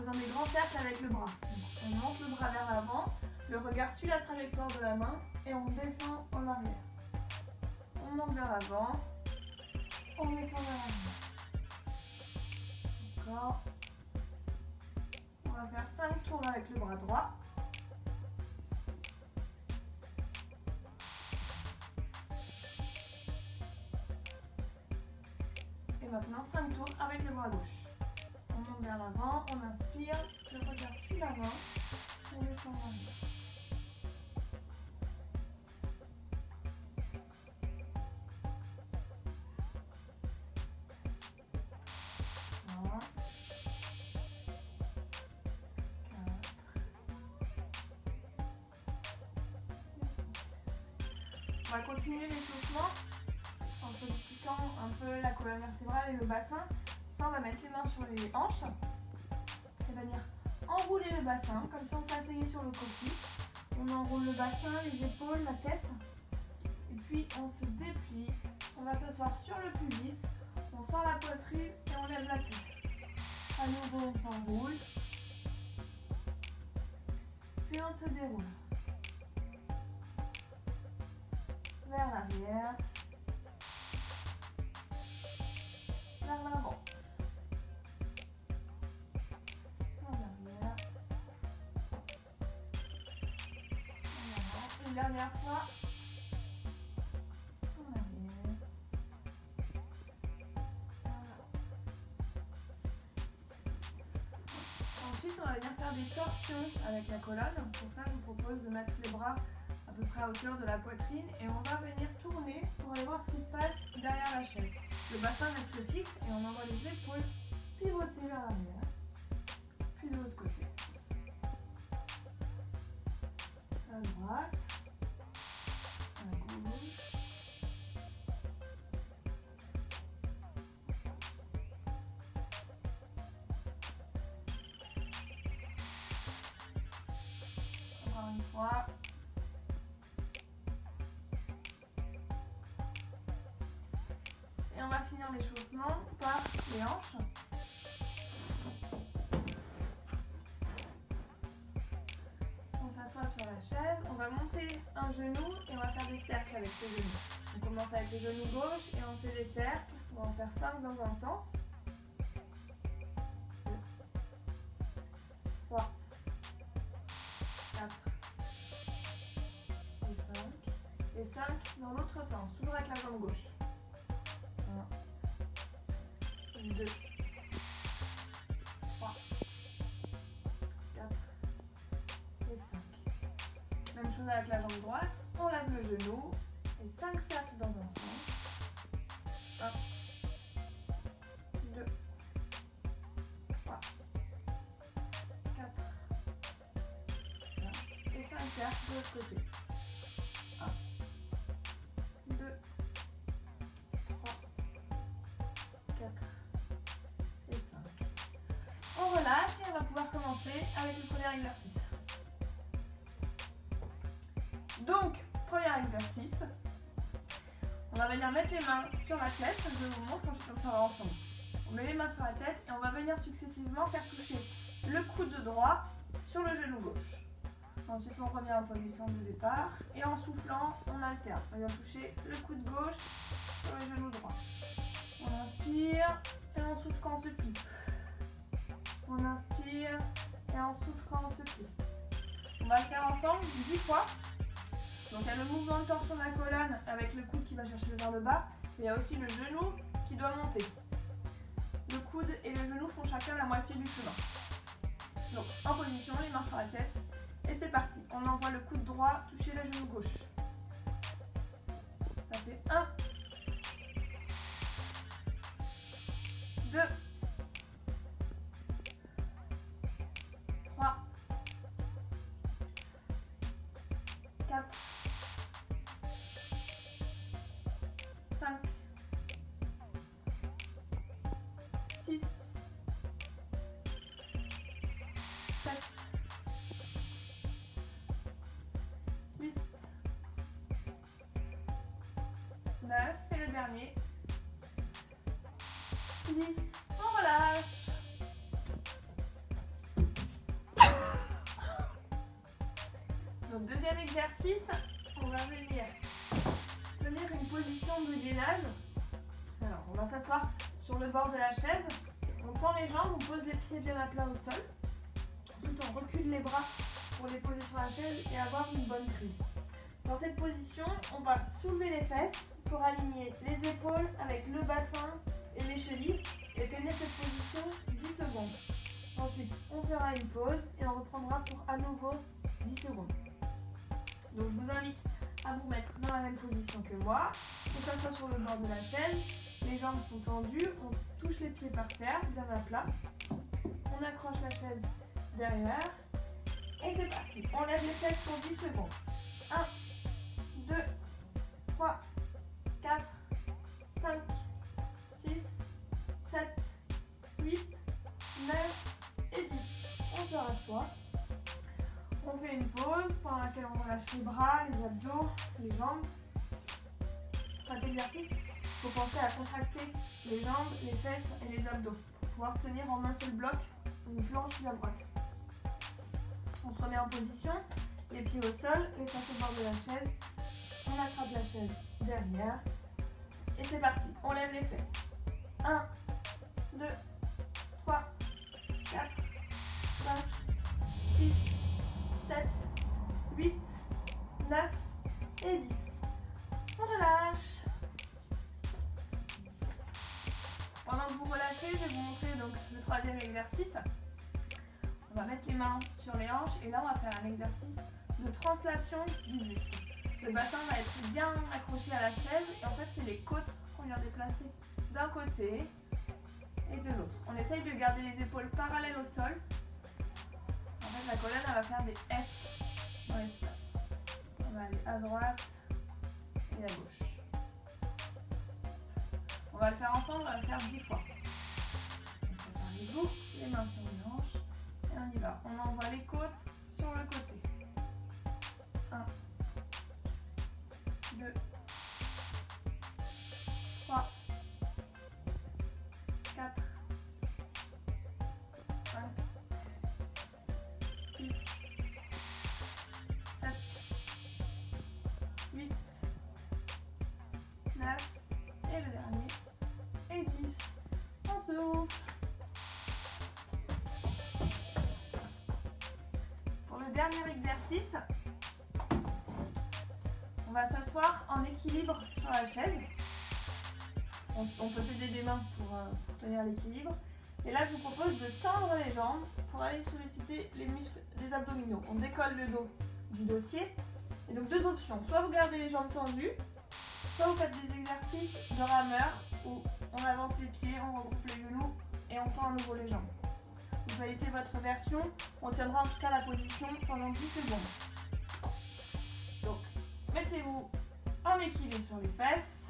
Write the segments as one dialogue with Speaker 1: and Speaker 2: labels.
Speaker 1: faisant des grands cercles avec le bras. On monte le bras vers l'avant, le regard suit la trajectoire de la main et on descend en arrière. On monte vers l'avant, on descend vers l'arrière. Encore. On va faire 5 tours avec le bras droit. Et maintenant 5 tours avec le bras gauche. On monte vers l'avant, on inspire, le regard suit la main, on descend vers l'arrière. On va continuer l'échauffement en sollicitant un peu la colonne vertébrale et le bassin. Ça, on va mettre les mains sur les hanches et venir enrouler le bassin, comme si on s'asseyait sur le coccyx. On enroule le bassin, les épaules, la tête. Et puis, on se déplie. On va s'asseoir sur le pubis. On sort la poitrine et on lève la tête. À nouveau, on s'enroule. Puis, on se déroule. Vers l'arrière, vers l'avant, vers l'arrière, en avant, une dernière fois, en arrière, en avant. Ensuite, on va venir faire des torsions avec la colonne. Pour ça, je vous propose de mettre les bras à peu près à hauteur de la poitrine et on va venir tourner pour aller voir ce qui se passe derrière la chaise. Le bassin reste fixe et on envoie les épaules pivoter vers l'arrière, puis de l'autre côté. À droite, à gauche. Encore une fois. Et on va finir l'échauffement par les hanches. On s'assoit sur la chaise, on va monter un genou et on va faire des cercles avec les genoux. On commence avec les genoux gauche et on fait des cercles. On va en faire 5 dans un sens. 2, 3, 4 et 5. Et 5 dans l'autre sens, toujours avec la jambe gauche. 1, 2, 3, 4 et 5. Même chose avec la jambe droite, on lève le genou et 5 cercles dans un sens. 1, 2, 3, 4, 5 et 5 cercles de l'autre côté. 1, 2, 3, 4 et 5. On relâche et on va pouvoir commencer avec le premier exercice. Donc, premier exercice, on va venir mettre les mains sur la tête, je vous montre, ensuite on fera ensemble. On met les mains sur la tête et on va venir successivement faire toucher le coude droit sur le genou gauche. Ensuite on revient en position de départ et en soufflant on alterne. On vient toucher le coude gauche sur le genou droit. On inspire et on souffle quand on se plie. On inspire et on souffle quand on se plie. On va le faire ensemble 10 fois. Donc il y a le mouvement de torsion de la colonne avec le coude qui va chercher vers le bas. Et il y a aussi le genou qui doit monter. Le coude et le genou font chacun la moitié du chemin. Donc en position, les mains sur la tête. Et c'est parti. On envoie le coude droit toucher le genou gauche. Ça fait 1, 2, 3, 4, 5, 6, 7, 8, 9 et le dernier. 10, on relâche. Donc deuxième exercice, on va venir tenir une position de gainage. Alors on va s'asseoir sur le bord de la chaise, on tend les jambes, on pose les pieds bien à plat au sol. Ensuite on recule les bras pour les poser sur la chaise et avoir une bonne prise. Dans cette position, on va soulever les fesses pour aligner les épaules avec le bassin et les chevilles et tenir cette position 10 secondes. Ensuite, on fera une pause et on reprendra pour à nouveau 10 secondes. Donc je vous invite à vous mettre dans la même position que moi. On s'assoit sur le bord de la chaise, les jambes sont tendues, on touche les pieds par terre, bien à plat. On accroche la chaise derrière et c'est parti. On lève les fesses pour 10 secondes. 1, 2, 3, 4, 5, 6, 7, 8, 9 et 10. On se rassoit. On fait une pause pendant laquelle on relâche les bras, les abdos, les jambes. Pour cet exercice, il faut penser à contracter les jambes, les fesses et les abdos pour pouvoir tenir en un seul bloc une planche bien droite. On se remet en position, les pieds au sol, les fesses au bord de la chaise. On attrape la chaise derrière. Et c'est parti, on lève les fesses. 1, 2, 3, 4, 5, 6, 7, 8, 9 et 10. On relâche. Pendant que vous relâchez, je vais vous montrer donc le troisième exercice. On va mettre les mains sur les hanches et là on va faire un exercice de translation du buste. Le bassin va être bien accroché à la chaise et en fait c'est les côtes qu'on vient déplacer d'un côté et de l'autre. On essaye de garder les épaules parallèles au sol. En fait la colonne elle va faire des S dans l'espace. On va aller à droite et à gauche. On va le faire ensemble, on va le faire 10 fois. Préparez-vous, les mains sur les hanches et on y va. On envoie les côtes sur le côté. 1, 2, 3, 4, 5, 6, 7, 8, 9 et le dernier et 10. On souffle. Pour le dernier exercice, on va s'asseoir en équilibre sur la chaise. On peut s'aider des mains pour tenir l'équilibre. Et là, je vous propose de tendre les jambes pour aller solliciter les muscles des abdominaux. On décolle le dos du dossier. Et donc deux options. Soit vous gardez les jambes tendues, soit vous faites des exercices de rameur où on avance les pieds, on regroupe les genoux et on tend à nouveau les jambes. Vous choisissez votre version. On tiendra en tout cas la position pendant 10 secondes. Donc, mettez-vous en équilibre sur les fesses.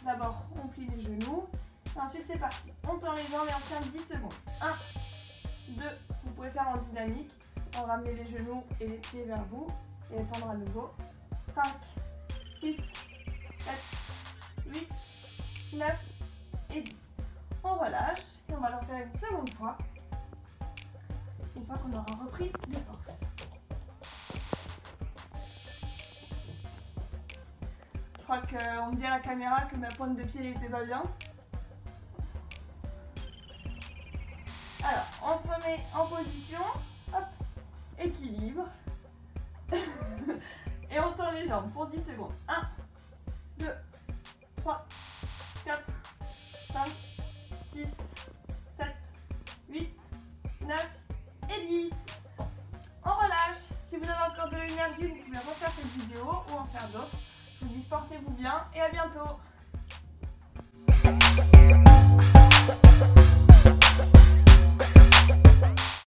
Speaker 1: D'abord, on plie les genoux. Et ensuite, c'est parti. On tend les jambes et on tient 10 secondes. 1, 2, vous pouvez faire en dynamique. On ramener les genoux et les pieds vers vous. Et tendre à nouveau. 5, 6, 7, 8, 9 et 10. On relâche et on va le faire une seconde fois. Une fois qu'on aura repris des forces. Je crois qu'on me dit à la caméra que ma pointe de pied n'était pas bien. Alors, on se remet en position. Hop, équilibre. Et on tend les jambes pour 10 secondes. 1, 2, 3, 4, 5, 6, 7, 8, 9 et 10. On relâche. Si vous avez encore de l'énergie, vous pouvez refaire cette vidéo ou en faire d'autres. Je vous dis portez-vous bien et à bientôt.